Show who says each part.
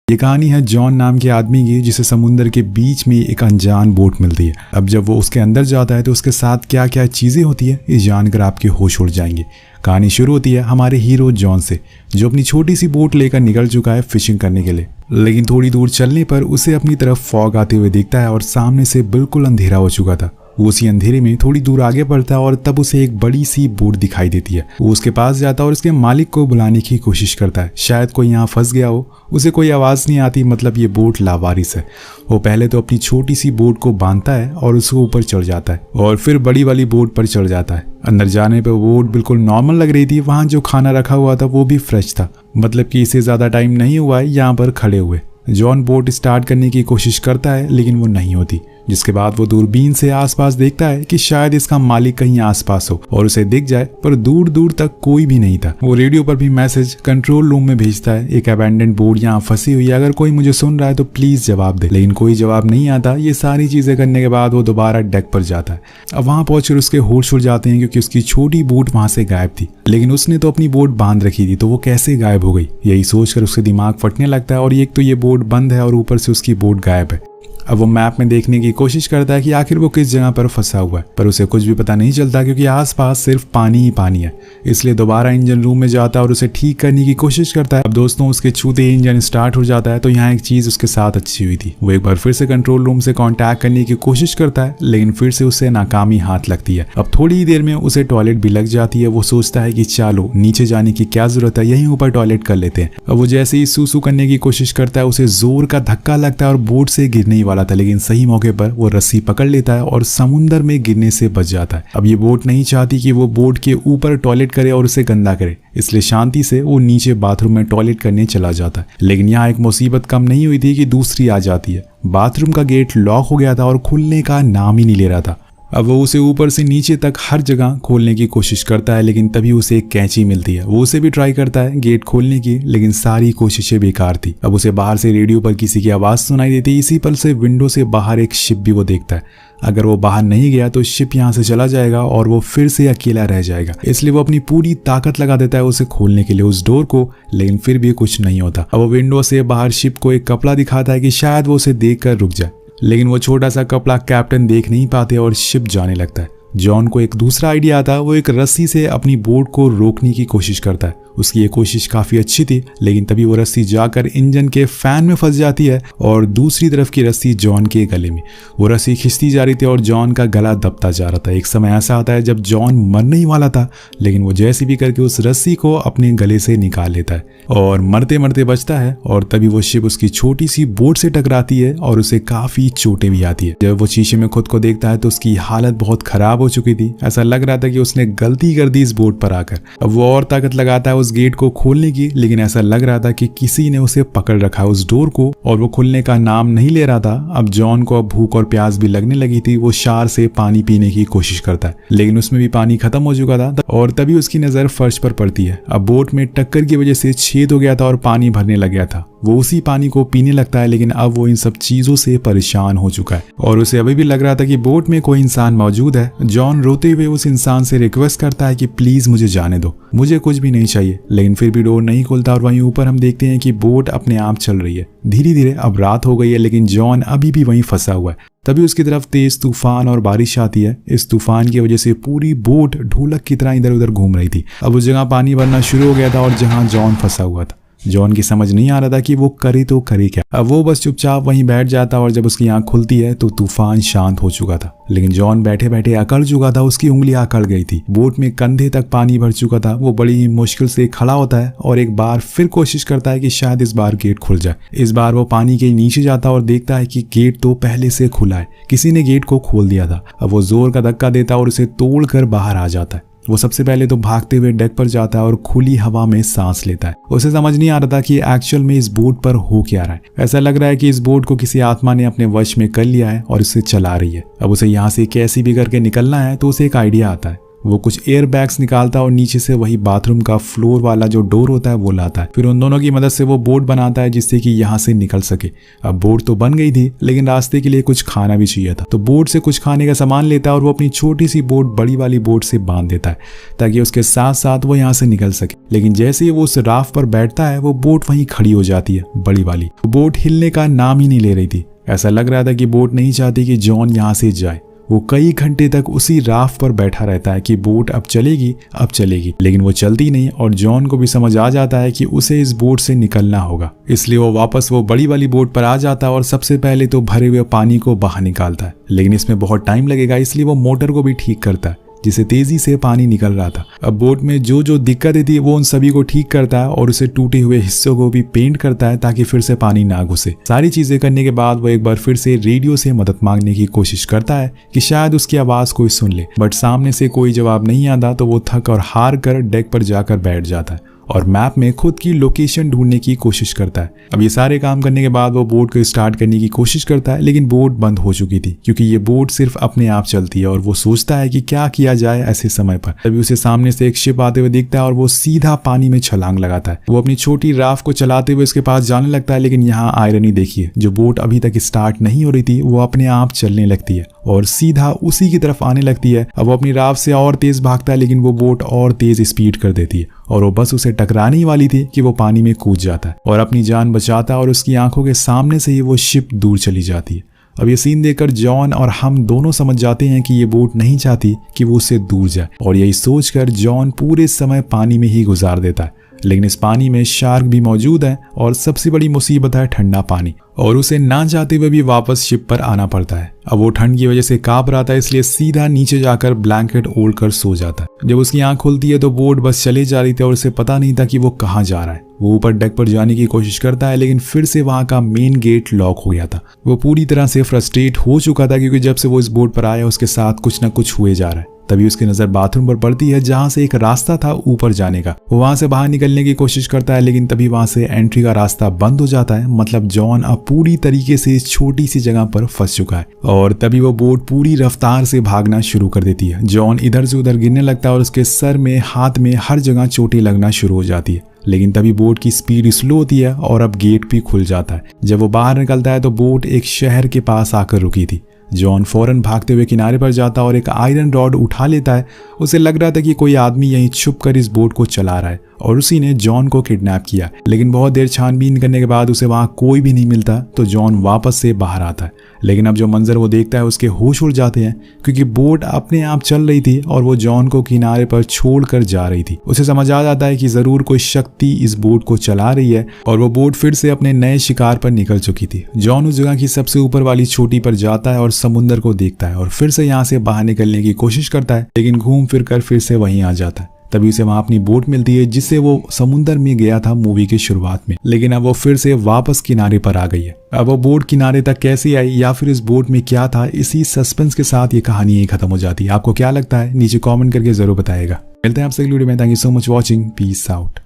Speaker 1: ये कहानी है जॉन नाम के आदमी की, जिसे समुंदर के बीच में एक अनजान बोट मिलती है। अब जब वो उसके अंदर जाता है तो उसके साथ क्या क्या चीजें होती है, ये जानकर आपके होश उड़ जाएंगे। कहानी शुरू होती है हमारे हीरो जॉन से, जो अपनी छोटी सी बोट लेकर निकल चुका है फिशिंग करने के लिए। लेकिन थोड़ी दूर चलने पर उसे अपनी तरफ फॉग आते हुए दिखता है और सामने से बिल्कुल अंधेरा हो चुका था। वो उसी अंधेरे में थोड़ी दूर आगे बढ़ता है और तब उसे एक बड़ी सी बोट दिखाई देती है। वो उसके पास जाता है और उसके मालिक को बुलाने की कोशिश करता है, शायद कोई यहाँ फंस गया हो। उसे कोई आवाज़ नहीं आती, मतलब ये बोट लावारिस है। वो पहले तो अपनी छोटी सी बोट को बांधता है और उसके ऊपर चढ़ जाता है और फिर बड़ी वाली बोट पर चढ़ जाता है। अंदर जाने पर बोट बिल्कुल नॉर्मल लग रही थी। वहाँ जो खाना रखा हुआ था वो भी फ्रेश था, मतलब कि इसे ज़्यादा टाइम नहीं हुआ है यहाँ पर खड़े हुए। जॉन बोट स्टार्ट करने की कोशिश करता है लेकिन वो नहीं होती, जिसके बाद वो दूरबीन से आसपास देखता है कि शायद इसका मालिक कहीं आसपास हो और उसे दिख जाए, पर दूर दूर तक कोई भी नहीं था। वो रेडियो पर भी मैसेज कंट्रोल रूम में भेजता है, एक अबैंडन बोट यहाँ फंसी हुई है, अगर कोई मुझे सुन रहा है तो प्लीज जवाब दे। लेकिन कोई जवाब नहीं आता। ये सारी चीजें करने के बाद वो दोबारा डेक पर जाता है। अब वहां पहुंचकर उसके होश उड़ जाते हैं, क्योंकि उसकी छोटी बोट वहां से गायब थी। लेकिन उसने तो अपनी बोट बांध रखी थी, तो वो कैसे गायब हो गई, यही सोचकर उसके दिमाग फटने लगता है। और एक तो ये बोट बंद है और ऊपर से उसकी बोट गायब है। अब वो मैप में देखने की कोशिश करता है कि आखिर वो किस जगह पर फंसा हुआ है, पर उसे कुछ भी पता नहीं चलता, क्योंकि आसपास सिर्फ पानी ही पानी है। इसलिए दोबारा इंजन रूम में जाता है और उसे ठीक करने की कोशिश करता है। अब दोस्तों, उसके छूते ही इंजन स्टार्ट हो जाता है। तो यहाँ एक चीज उसके साथ अच्छी हुई थी, वो एक बार फिर से कंट्रोल रूम से कॉन्टैक्ट करने की कोशिश करता है, लेकिन फिर से उसे नाकामी हाथ लगती है। अब थोड़ी ही देर में उसे टॉयलेट भी लग जाती है। वो सोचता है कि चलो नीचे जाने की क्या जरूरत है, यहीं ऊपर टॉयलेट कर लेते हैं। अब वो जैसे ही सूसू करने की कोशिश करता है, उसे जोर का धक्का लगता है और बोट से गिरने ही वाला था, लेकिन सही मौके पर वो रस्सी पकड़ लेता है और समुंदर में गिरने से बच जाता है। अब ये बोट नहीं चाहती कि वो बोट के ऊपर टॉयलेट करे और उसे गंदा करे, इसलिए शांति से वो नीचे बाथरूम में टॉयलेट करने चला जाता है। लेकिन यहाँ एक मुसीबत कम नहीं हुई थी कि दूसरी आ जाती है। बाथरूम का गेट लॉक हो गया था और खुलने का नाम ही नहीं ले रहा था। अब वो उसे ऊपर से नीचे तक हर जगह खोलने की कोशिश करता है, लेकिन तभी उसे एक कैंची मिलती है। वो उसे भी ट्राई करता है गेट खोलने की, लेकिन सारी कोशिशें बेकार थी। अब उसे बाहर से रेडियो पर किसी की आवाज़ सुनाई देती। इसी पल से विंडो से बाहर एक शिप भी वो देखता है। अगर वो बाहर नहीं गया तो शिप यहाँ से चला जाएगा और वो फिर से अकेला रह जाएगा। इसलिए वो अपनी पूरी ताकत लगा देता है उसे खोलने के लिए उस डोर को, लेकिन फिर भी कुछ नहीं होता। अब वो विंडो से बाहर शिप को एक कपड़ा दिखाता है कि शायद वो उसे देखकर रुक जाए, लेकिन वो छोटा सा कपड़ा कैप्टन देख नहीं पाते और शिप जाने लगता है। जॉन को एक दूसरा आइडिया आता है। वो एक रस्सी से अपनी बोट को रोकने की कोशिश करता है। उसकी ये कोशिश काफी अच्छी थी, लेकिन तभी वो रस्सी जाकर इंजन के फैन में फंस जाती है और दूसरी तरफ की रस्सी जॉन के गले में। वो रस्सी खिंचती जा रही थी और जॉन का गला दबता जा रहा था। एक समय ऐसा आता है जब जॉन मरने ही वाला था, लेकिन वो जैसे भी करके उस रस्सी को अपने गले से निकाल लेता है और मरते मरते बचता है। और तभी वो शिप उसकी छोटी सी बोट से टकराती है और उसे काफी चोटें भी आती है। जब वो शीशे में खुद को देखता है तो उसकी हालत बहुत खराब हो चुकी थी। ऐसा लग रहा था कि उसने गलती कर दी इस बोट पर आकर। अब वो और ताकत लगाता है उस गेट को खोलने की, लेकिन ऐसा लग रहा था कि किसी ने उसे पकड़ रखा है उस डोर को, और वो खुलने का नाम नहीं ले रहा था। अब जॉन को अब भूख और प्यास भी लगने लगी थी। वो शार से पानी पीने की कोशिश करता है, लेकिन उसमें भी पानी खत्म हो चुका था। और तभी उसकी नजर फर्श पर पड़ती है। अब बोट में टक्कर की वजह से छेद हो गया था और पानी भरने लग गया था। वो उसी पानी को पीने लगता है, लेकिन अब वो इन सब चीजों से परेशान हो चुका है और उसे अभी भी लग रहा था कि बोट में कोई इंसान मौजूद है। जॉन रोते हुए उस इंसान से रिक्वेस्ट करता है कि प्लीज मुझे जाने दो, मुझे कुछ भी नहीं चाहिए, लेकिन फिर भी डोर नहीं खुलता। और वहीं ऊपर हम देखते हैं कि बोट अपने आप चल रही है। धीरे धीरे अब रात हो गई है, लेकिन जॉन अभी भी वहीं फंसा हुआ है। तभी उसकी तरफ तेज तूफान और बारिश आती है। इस तूफान की वजह से पूरी बोट ढोलक की तरह इधर उधर घूम रही थी। अब उस जगह पानी भरना शुरू हो गया था और जहां जॉन फंसा हुआ था। जॉन की समझ नहीं आ रहा था कि वो करे तो करे क्या। अब वो बस चुपचाप वहीं बैठ जाता और जब उसकी आंख खुलती है तो तूफान शांत हो चुका था, लेकिन जॉन बैठे बैठे अकड़ चुका था। उसकी उंगलियां अकड़ गई थी। बोट में कंधे तक पानी भर चुका था। वो बड़ी ही मुश्किल से खड़ा होता है और एक बार फिर कोशिश करता है कि शायद इस बार गेट खुल जाए। इस बार वो पानी के नीचे जाता और देखता है कि गेट तो पहले से खुला है, किसी ने गेट को खोल दिया था। अब वो जोर का धक्का देता और उसे तोड़कर बाहर आ जाता है। वो सबसे पहले तो भागते हुए डेक पर जाता है और खुली हवा में सांस लेता है। उसे समझ नहीं आ रहा था कि एक्चुअल में इस बोट पर हो क्या रहा है। ऐसा लग रहा है कि इस बोट को किसी आत्मा ने अपने वश में कर लिया है और इसे चला रही है। अब उसे यहाँ से कैसी भी करके निकलना है, तो उसे एक आइडिया आता है। वो कुछ एयर बैग्स निकालता है और नीचे से वही बाथरूम का फ्लोर वाला जो डोर होता है वो लाता है। फिर उन दोनों की मदद से वो बोट बनाता है जिससे कि यहाँ से निकल सके। अब बोट तो बन गई थी लेकिन रास्ते के लिए कुछ खाना भी चाहिए था, तो बोट से कुछ खाने का सामान लेता है और वो अपनी छोटी सी बोट बड़ी वाली बोट से बांध देता है ताकि उसके साथ साथ वो यहाँ से निकल सके। लेकिन जैसे ही वो उस राफ्ट पर बैठता है वो बोट वहीं खड़ी हो जाती है बड़ी वाली। बोट हिलने का नाम ही नहीं ले रही थी। ऐसा लग रहा था कि बोट नहीं चाहती कि जॉन यहाँ से जाए। वो कई घंटे तक उसी राफ्ट पर बैठा रहता है कि बोट अब चलेगी, लेकिन वो चलती नहीं और जॉन को भी समझ आ जाता है कि उसे इस बोट से निकलना होगा। इसलिए वो वापस वो बड़ी वाली बोट पर आ जाता है और सबसे पहले तो भरे हुए पानी को बाहर निकालता है, लेकिन इसमें बहुत टाइम लगेगा इसलिए वो मोटर को भी ठीक करता है जिससे तेजी से पानी निकल रहा था। अब बोट में जो जो दिक्कतें थी वो उन सभी को ठीक करता है और उसे टूटे हुए हिस्सों को भी पेंट करता है ताकि फिर से पानी ना घुसे। सारी चीजें करने के बाद वो एक बार फिर से रेडियो से मदद मांगने की कोशिश करता है कि शायद उसकी आवाज कोई सुन ले, बट सामने से कोई जवाब नहीं आता। तो वो थक और हार कर डेक पर जाकर बैठ जाता है और मैप में खुद की लोकेशन ढूंढने की कोशिश करता है। अब ये सारे काम करने के बाद वो बोट को स्टार्ट करने की कोशिश करता है, लेकिन बोट बंद हो चुकी थी क्योंकि ये बोट सिर्फ अपने आप चलती है और वो सोचता है कि क्या किया जाए ऐसे समय पर। तभी उसे सामने से एक शिप आते हुए दिखता है और वो सीधा पानी में छलांग लगाता है। वो अपनी छोटी राफ्ट को चलाते हुए उसके पास जाने लगता है, लेकिन यहाँ आयरनी देखिए, जो बोट अभी तक स्टार्ट नहीं हो रही थी वो अपने आप चलने लगती है और सीधा उसी की तरफ आने लगती है। अब वो अपनी राफ्ट से और तेज भागता है, लेकिन वो बोट और तेज स्पीड कर देती है और वो बस उसे टकराने ही वाली थी कि वो पानी में कूद जाता है और अपनी जान बचाता है और उसकी आंखों के सामने से ही वो शिप दूर चली जाती है। अब ये सीन देखकर जॉन और हम दोनों समझ जाते हैं कि ये बोट नहीं चाहती कि वो उससे दूर जाए और यही सोचकर जॉन पूरे समय पानी में ही गुजार देता है। लेकिन इस पानी में शार्क भी मौजूद है और सबसे बड़ी मुसीबत है ठंडा पानी, और उसे ना चाहते हुए भी वापस शिप पर आना पड़ता है। अब वो ठंड की वजह से कांप रहा था इसलिए सीधा नीचे जाकर ब्लैंकेट ओढ़ कर सो जाता है। जब उसकी आंख खुलती है तो बोट बस चले जा रही थी और उसे पता नहीं था कि वो कहाँ जा रहा है। वो ऊपर डेक पर जाने की कोशिश करता है, लेकिन फिर से वहां का मेन गेट लॉक हो गया था। वो पूरी तरह से फ्रस्ट्रेट हो चुका था क्योंकि जब से वो इस बोट पर आया उसके साथ कुछ न कुछ हुए जा रहा है। तभी उसकी नजर बाथरूम पर पड़ती है जहां से एक रास्ता था ऊपर जाने का। वो वहां से बाहर निकलने की कोशिश करता है, लेकिन तभी वहां से एंट्री का रास्ता बंद हो जाता है। मतलब जॉन अब पूरी तरीके से इस छोटी सी जगह पर फंस चुका है और तभी वो बोट पूरी रफ्तार से भागना शुरू कर देती है। जॉन इधर से उधर गिरने लगता है और उसके सर में, हाथ में, हर जगह चोटें लगना शुरू हो जाती है। लेकिन तभी बोट की स्पीड स्लो होती है और अब गेट भी खुल जाता है। जब वो बाहर निकलता है तो बोट एक शहर के पास आकर रुकी थी। जॉन फौरन भागते हुए किनारे पर जाता और एक आयरन रॉड उठा लेता है। उसे लग रहा था कि कोई आदमी यहीं छुप कर इस बोट को चला रहा है और उसी ने जॉन को किडनैप किया। लेकिन बहुत देर छानबीन करने के बाद उसे वहां कोई भी नहीं मिलता तो जॉन वापस से बाहर आता है। लेकिन अब जो मंजर वो देखता है उसके होश उड़ जाते हैं क्योंकि बोट अपने आप चल रही थी और वो जॉन को किनारे पर छोड़कर जा रही थी। उसे समझ आ जाता है कि जरूर कोई शक्ति इस बोट को चला रही है और वो बोट फिर से अपने नए शिकार पर निकल चुकी थी। जॉन उस जगह की सबसे ऊपर वाली चोटी पर जाता है और समुद्र को देखता है और फिर से यहाँ से बाहर निकलने की कोशिश करता है, लेकिन घूम फिर कर फिर से वहीं आ जाता है। तभी उसे वहां अपनी बोट मिलती है जिससे वो समुद्र में गया था मूवी की शुरुआत में, लेकिन अब वो फिर से वापस किनारे पर आ गई है। अब वो बोट किनारे तक कैसे आई या फिर इस बोट में क्या था, इसी सस्पेंस के साथ ये कहानी यही खत्म हो जाती है। आपको क्या लगता है नीचे कमेंट करके जरूर बताइएगा। मिलते हैं आपसे अगली वीडियो में। Thank you so much watching. Peace out.